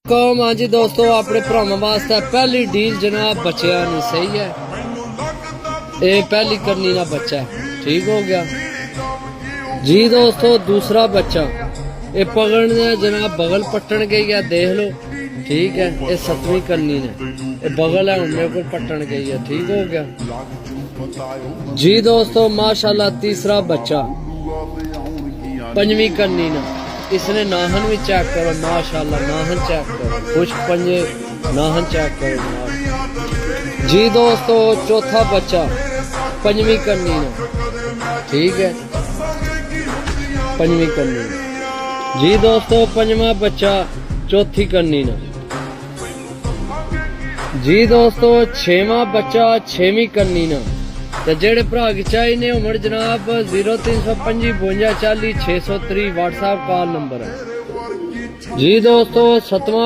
कौम हाँ जी दोस्तों, अपने भरावां वास्ते पहली डील जनाब बच्चियां नहीं सही है। ये पहली करनी ना बच्चा है, ठीक हो गया जी दोस्तों। दूसरा बच्चा ये पकड़ने जनाब बगल पट्टन गई है, देख लो ठीक है। ये 7वीं करनी ने, ये बगल है उन्हें को पट्टन गई है, ठीक हो गया जी दोस्तों माशाल्लाह। तीसरा बच्चा 5वीं करनी ना, इसने नाहन भी चेक करो माशाल्लाह, नाहन चेक करो, कुछ पंजे नाहन चेक करो जी दोस्तों। चौथा बच्चा 5वीं करनी ना, ठीक है 5वीं करनी जी दोस्तों। 5वां बच्चा 4थी करनी ना जी दोस्तों। 6वां बच्चा 6वीं करनी ना। तो जेड़े भरा की चाहिए उमर जनाब 0325 52 40 603 व्हाट्सएप कॉल नंबर है जी दोस्तों। 7वां